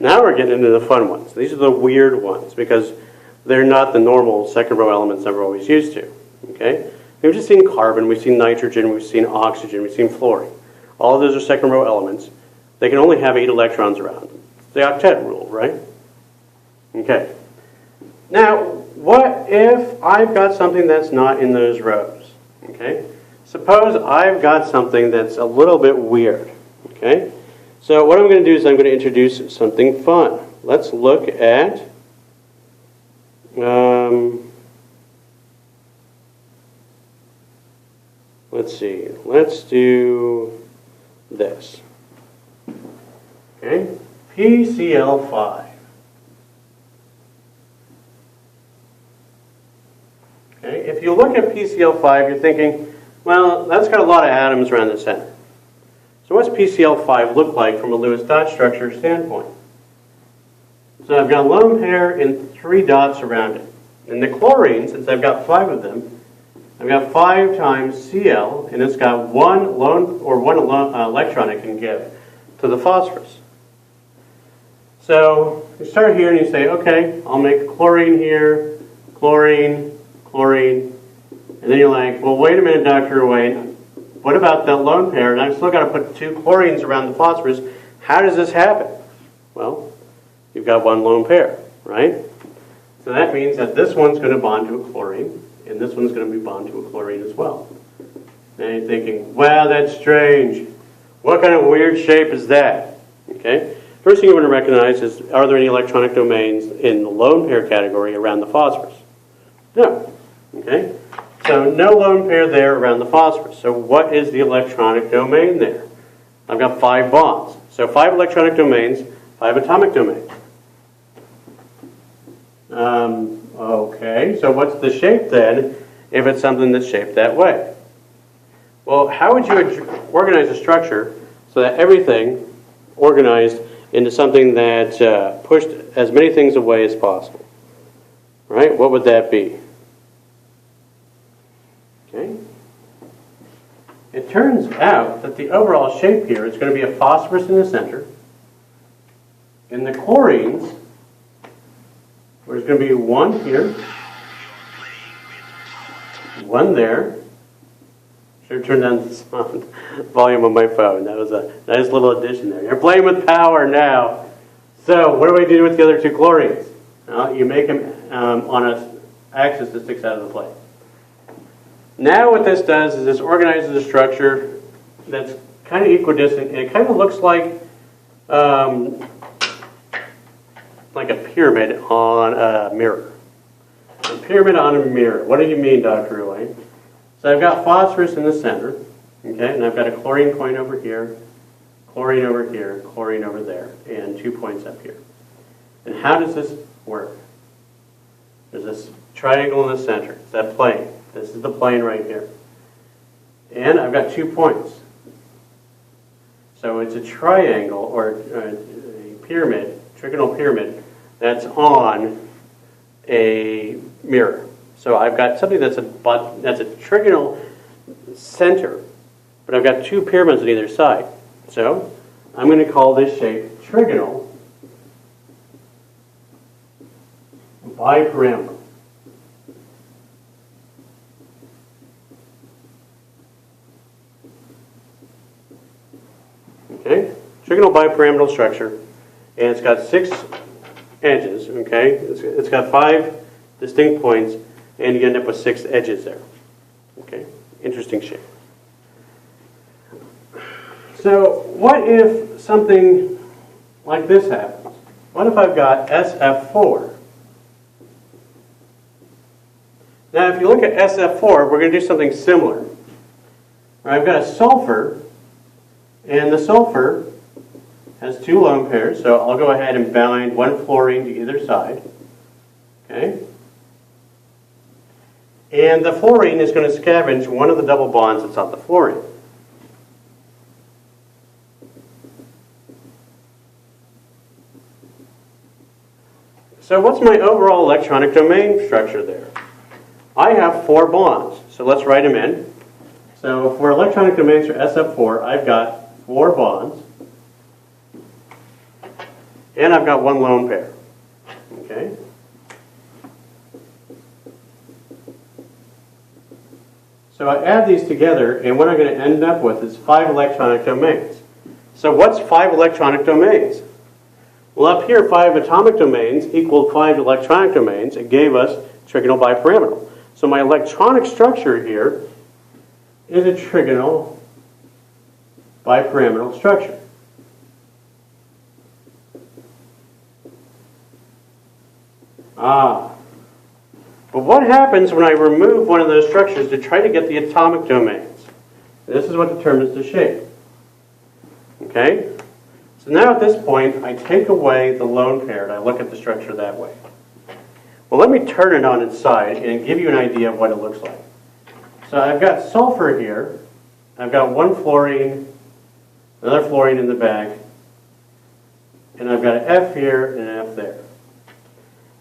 Now we're getting into the fun ones. These are the weird ones because they're not the normal second row elements that we're always used to. Okay? We've just seen carbon, we've seen nitrogen, we've seen oxygen, we've seen fluorine. All of those are second row elements. They can only have 8 electrons around them. It's the octet rule, right? Okay. Now, what if I've got something that's not in those rows? Okay? Suppose I've got something that's a little bit weird. Okay? So what I'm going to do is I'm going to introduce something fun. Let's look at let's see. Let's do this. Okay? PCl5. Okay? If you look at PCl5, you're thinking, well, that's got a lot of atoms around the center. So what's PCl5 look like from a Lewis dot structure standpoint? So I've got a lone pair and 3 dots around it. And the chlorine, since I've got 5 of them, I've got 5 times Cl, and it's got one electron it can give to the phosphorus. So you start here and you say, okay, I'll make chlorine here, chlorine, chlorine, and then you're like, well, wait a minute, Dr. Wayne. What about that lone pair? And I've still got to put 2 chlorines around the phosphorus. How does this happen? Well, you've got 1 lone pair, right? So that means that this one's going to bond to a chlorine, and this one's going to be bond to a chlorine as well. And you're thinking, wow, that's strange. What kind of weird shape is that? Okay. First thing you want to recognize is, are there any electronic domains in the lone pair category around the phosphorus? No. Okay. So no lone pair there around the phosphorus. So what is the electronic domain there? I've got 5 bonds. So 5 electronic domains, 5 atomic domains. Okay, so what's the shape then if it's something that's shaped that way? Well, how would you organize a structure so that everything organized into something that pushed as many things away as possible? Right? What would that be? Okay. It turns out that the overall shape here is going to be a phosphorus in the center, and the chlorines, there's going to be 1 here, 1 there. Should have turned down the sound volume on my phone. That was a nice little addition there. You're playing with power now. So what do we do with the other 2 chlorines? Well, you make them on an axis that sticks out of the plate. Now what this does is this organizes a structure that's kind of equidistant, and it kind of looks like a pyramid on a mirror. A pyramid on a mirror. What do you mean, Dr. Ruane? So I've got phosphorus in the center, okay, and I've got a chlorine point over here, chlorine over here, chlorine over there, and 2 points up here. And how does this work? There's this triangle in the center. It's that plane. This is the plane right here. And I've got 2 points. So it's a triangle, or a pyramid, trigonal pyramid, that's on a mirror. So I've got something that's a trigonal center, but I've got 2 pyramids on either side. So I'm going to call this shape trigonal bipyramidal. Okay, trigonal bipyramidal structure, and it's got 6 edges. Okay, it's got 5 distinct points, and you end up with 6 edges there. Okay, interesting shape. So what if something like this happens? What if I've got SF4? Now, if you look at SF4, we're going to do something similar. I've got a sulfur, and the sulfur has 2 lone pairs, so I'll go ahead and bind 1 fluorine to either side. Okay? And the fluorine is going to scavenge one of the double bonds that's on the fluorine. So what's my overall electronic domain structure there? I have 4 bonds, so let's write them in. So for electronic domains for SF4, I've got 4 bonds. and I've got one lone pair. Okay? So I add these together, and what I'm going to end up with is 5 electronic domains. So what's 5 electronic domains? Well, up here, 5 atomic domains equaled 5 electronic domains. It gave us trigonal bipyramidal. So my electronic structure here is a trigonal bipyramidal structure. But what happens when I remove one of those structures to try to get the atomic domains? This is what determines the shape. Okay? So now at this point, I take away the lone pair and I look at the structure that way. Well, let me turn it on its side and give you an idea of what it looks like. So I've got sulfur here. I've got one fluorine, another fluorine in the back, and I've got an F here and an F there.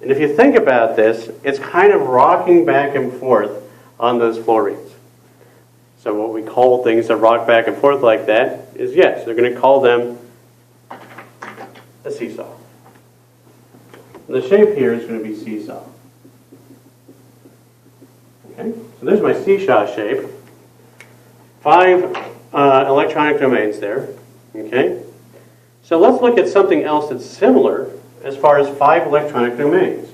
And if you think about this, it's kind of rocking back and forth on those fluorines. So what we call things that rock back and forth like that is, yes, they're going to call them a seesaw. And the shape here is going to be seesaw. Okay, so there's my seesaw shape. 5 electronic domains there. Okay, so let's look at something else that's similar as far as 5 electronic domains.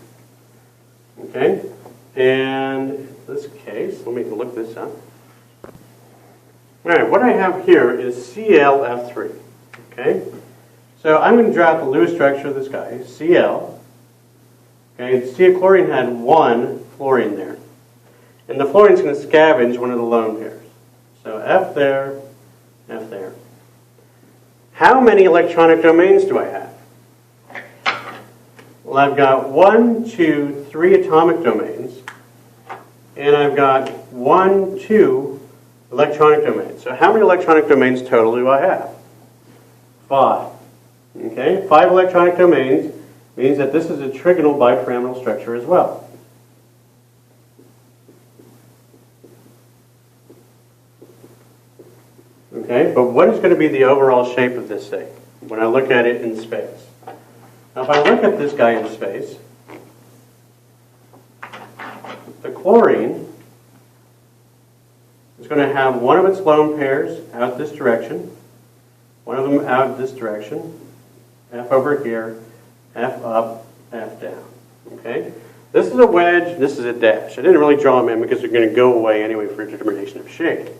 Okay, and in this case, let me look this up. All right, what I have here is ClF3. Okay, so I'm going to draw out the Lewis structure of this guy, Cl. Okay, see, a chlorine had 1 fluorine there, and the fluorine's going to scavenge one of the lone pairs. So F there, F there. How many electronic domains do I have? Well, I've got 1, 2, 3 atomic domains, and I've got 1, 2 electronic domains. So how many electronic domains total do I have? 5. Okay, 5 electronic domains means that this is a trigonal bipyramidal structure as well. Okay, but what is going to be the overall shape of this thing when I look at it in space? Now, if I look at this guy in space, the chlorine is going to have one of its lone pairs out this direction, one of them out this direction, F over here, F up, F down. Okay? This is a wedge, this is a dash. I didn't really draw them in because they're going to go away anyway for determination of shape.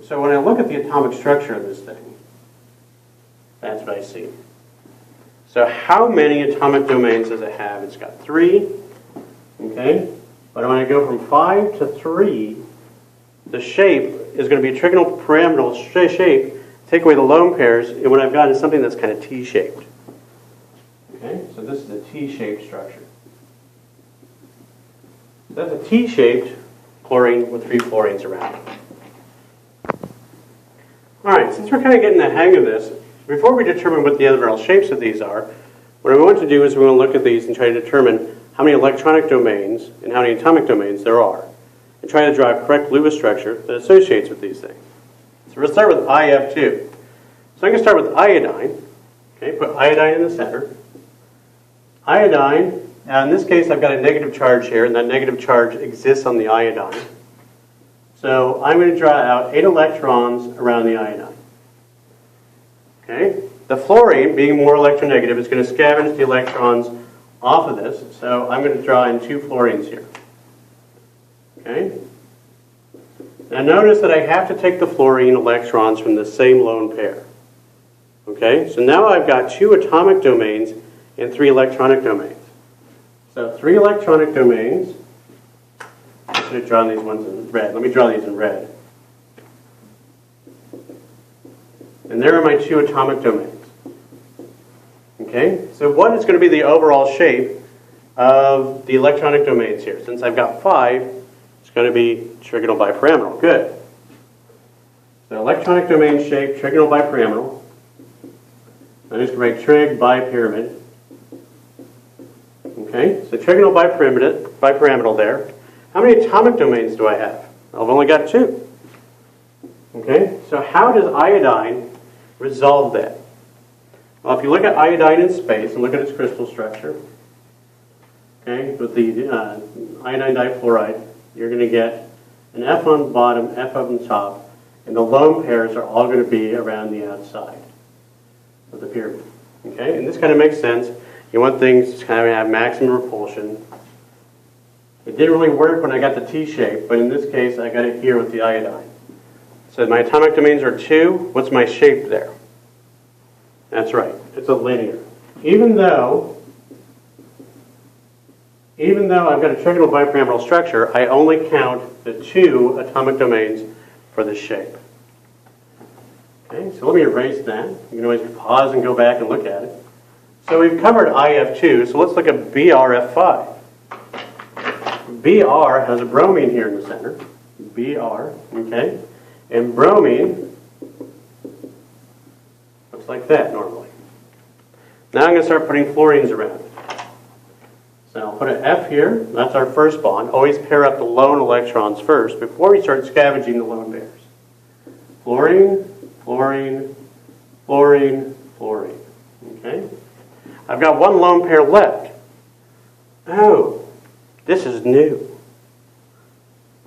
So when I look at the atomic structure of this thing, that's what I see. So how many atomic domains does it have? It's got 3. Okay? But when I go from 5 to 3, the shape is going to be a trigonal pyramidal shape. Take away the lone pairs, and what I've got is something that's kind of T-shaped. Okay? So this is a T-shaped structure. That's a T-shaped chlorine with 3 fluorines around it. All right, since we're kind of getting the hang of this, before we determine what the overall shapes of these are, what we want to do is we want to look at these and try to determine how many electronic domains and how many atomic domains there are, and try to draw a correct Lewis structure that associates with these things. So we'll start with IF2. So I'm going to start with iodine. Okay, put iodine in the center. Iodine, now in this case I've got a negative charge here, and that negative charge exists on the iodine. So I'm going to draw out 8 electrons around the iodine. Okay? The fluorine, being more electronegative, is going to scavenge the electrons off of this. So I'm going to draw in 2 fluorines here. Okay? Now notice that I have to take the fluorine electrons from the same lone pair. Okay? So now I've got 2 atomic domains and 3 electronic domains. So 3 electronic domains. I should have drawn these ones in red. Let me draw these in red. And there are my 2 atomic domains. Okay? So what is going to be the overall shape of the electronic domains here? Since I've got 5, it's going to be trigonal bipyramidal. Good. So electronic domain shape, trigonal bipyramidal. I'm just going to make trig bipyramid. Okay? So trigonal bipyramidal there. How many atomic domains do I have? I've only got 2. Okay? So how does iodine resolve that? Well, if you look at iodine in space and look at its crystal structure, okay, with the iodine difluoride, you're going to get an F on the bottom, F on the top, and the lone pairs are all going to be around the outside of the pyramid. Okay, and this kind of makes sense. You want things to kind of have maximum repulsion. It didn't really work when I got the T shape, but in this case I got it here with the iodine. So my atomic domains are 2. What's my shape there? That's right, it's a linear. Even though I've got a trigonal bipyramidal structure, I only count the 2 atomic domains for this shape. Okay, so let me erase that. You can always pause and go back and look at it. So we've covered IF2, so let's look at BRF5. Br has a bromine here in the center. Br, okay? And bromine looks like that normally. Now I'm going to start putting fluorines around it. So I'll put an F here. That's our first bond. Always pair up the lone electrons first before we start scavenging the lone pairs. Fluorine, fluorine, fluorine, fluorine. Okay? I've got one lone pair left. Oh, this is new.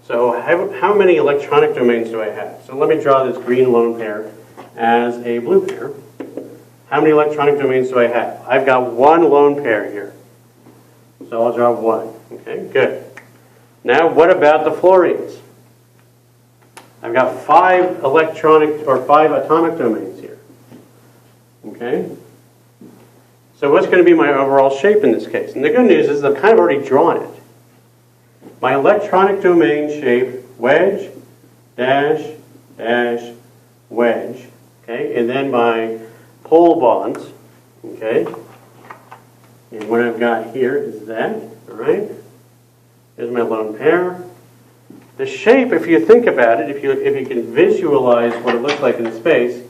So how many electronic domains do I have? So let me draw this green lone pair as a blue pair. How many electronic domains do I have? I've got one lone pair here. So I'll draw 1. Okay, good. Now what about the fluorines? I've got 5 atomic domains here. Okay? So what's going to be my overall shape in this case? And the good news is I've kind of already drawn it. My electronic domain shape, wedge, dash, dash, wedge. Okay, and then my pole bonds. Okay, and what I've got here is that. All right, there's my lone pair. The shape, if you think about it, if you can visualize what it looks like in space,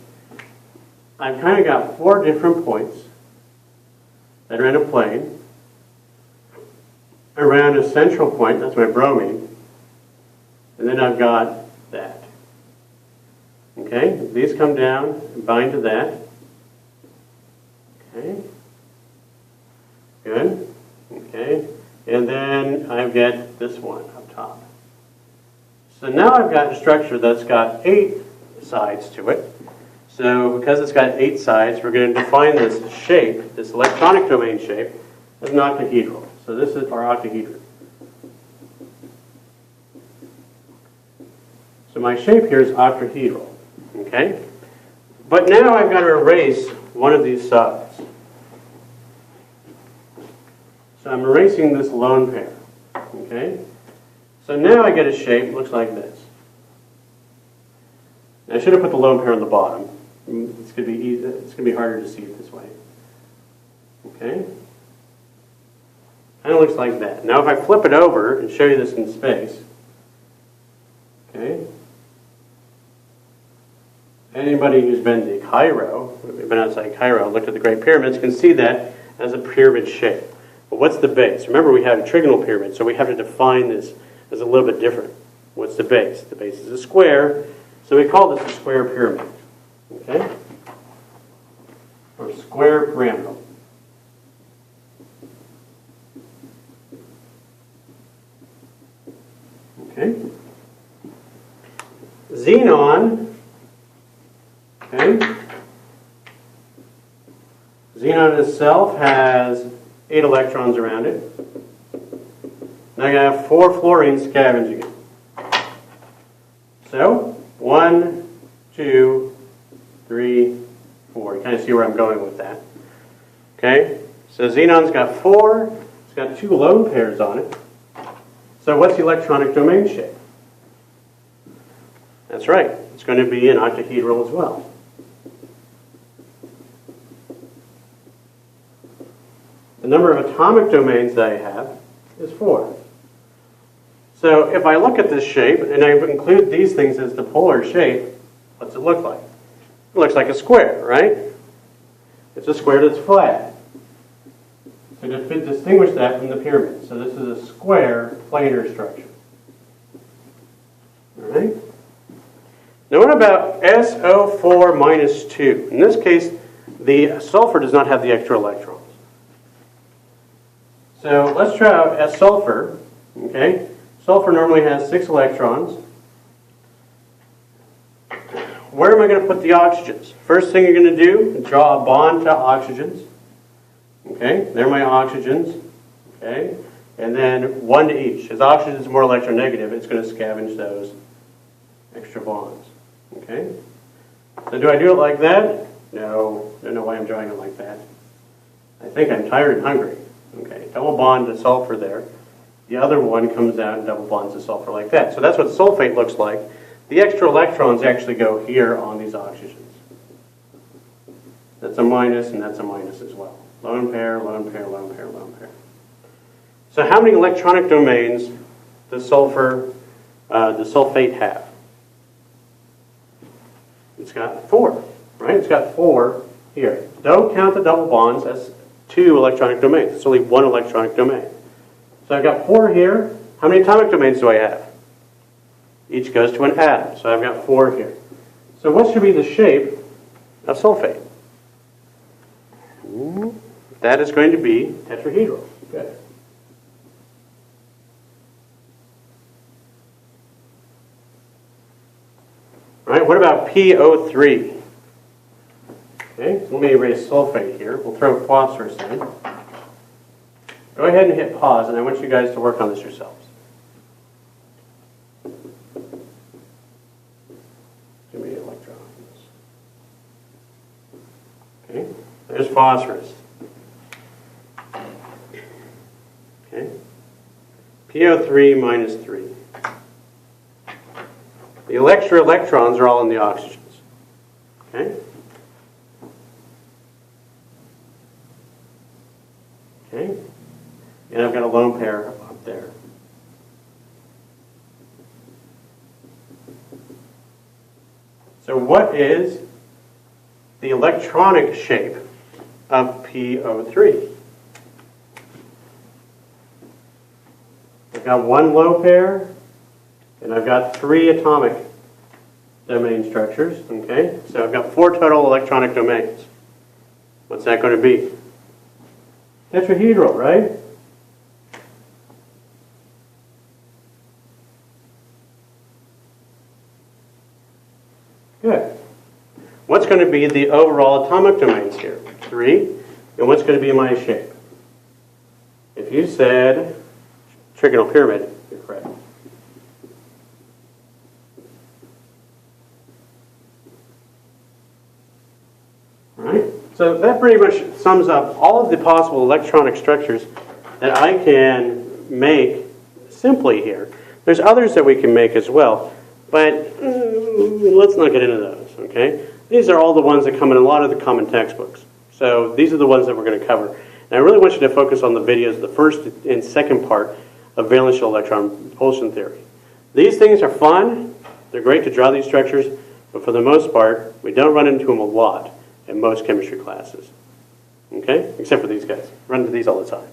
I've kind of got 4 different points that are in a plane around a central point. That's my bromine, and then I've got that. Okay, these come down and bind to that. Okay, good. Okay, and then I get this one up top. So now I've got a structure that's got 8 sides to it. So because it's got 8 sides, we're going to define this shape, this electronic domain shape, as an octahedral. So this is our octahedron. So my shape here is octahedral. Okay? But now I've got to erase one of these sides. So I'm erasing this lone pair. Okay? So now I get a shape that looks like this. Now I should have put the lone pair on the bottom. It's going to be harder to see it this way. Okay? And it looks like that. Now if I flip it over and show you this in space, okay? Anybody who's been to Cairo, been outside Cairo, looked at the Great Pyramids, can see that as a pyramid shape. But what's the base? Remember, we have a trigonal pyramid, so we have to define this as a little bit different. What's the base? The base is a square, so we call this a square pyramid. Okay? Or square pyramidal. Okay? Xenon, okay? Xenon itself has 8 electrons around it. Now I'm going to have 4 fluorines scavenging it. So, 1, 2, 3, 4. You kind of see where I'm going with that. Okay? So xenon's got 4. It's got 2 lone pairs on it. So what's the electronic domain shape? That's right. It's going to be an octahedral as well. The number of atomic domains that I have is 4. So if I look at this shape and I include these things as the polar shape, what's it look like? It looks like a square, right? It's a square that's flat. So to distinguish that from the pyramid. So this is a square planar structure. All right? Now what about SO4 minus 2? In this case, The sulfur does not have the extra electrons. So let's try out a sulfur. Okay, sulfur normally has 6 electrons. Where am I going to put the oxygens? First thing you're going to do is draw a bond to oxygens. Okay, there are my oxygens. Okay, and then 1 to each. As oxygen is more electronegative, it's going to scavenge those extra bonds. Okay, so do I do it like that? No, I don't know why I'm drawing it like that. I think I'm tired and hungry. Okay, double bond to sulfur there. The other one comes out and double bonds to sulfur like that. So that's what sulfate looks like. The extra electrons actually go here on these oxygens. That's a minus and that's a minus as well. Lone pair, lone pair, lone pair, lone pair. So how many electronic domains does sulfate have? It's got 4, right? It's got 4 here. Don't count the double bonds. That's 2 electronic domains. It's only 1 electronic domain. So I've got 4 here. How many atomic domains do I have? Each goes to an atom. So I've got 4 here. So what should be the shape of sulfate? That is going to be tetrahedral. Good. All right, what about PO3? Okay, so let me erase sulfate here. We'll throw phosphorus in. Go ahead and hit pause, and I want you guys to work on this yourselves. Give me electrons. Okay, there's phosphorus. Okay, PO3 minus 3. The extra electrons are all in the oxygens. Okay? Okay? And I've got a lone pair up there. So what is the electronic shape of PO3? I've got 1 low pair, and I've got 3 atomic domain structures. Okay? So I've got 4 total electronic domains. What's that going to be? Tetrahedral, right? Good. What's going to be the overall atomic domains here? 3. And what's going to be my shape? If you said trigonal pyramid, you're correct. All right? So that pretty much sums up all of the possible electronic structures that I can make simply here. There's others that we can make as well, but let's not get into those, okay? These are all the ones that come in a lot of the common textbooks. So these are the ones that we're going to cover. And I really want you to focus on the videos, the first and second part of valence shell electron propulsion theory. These things are fun. They're great to draw these structures, but for the most part, we don't run into them a lot in most chemistry classes. Okay? Except for these guys. Run into these all the time.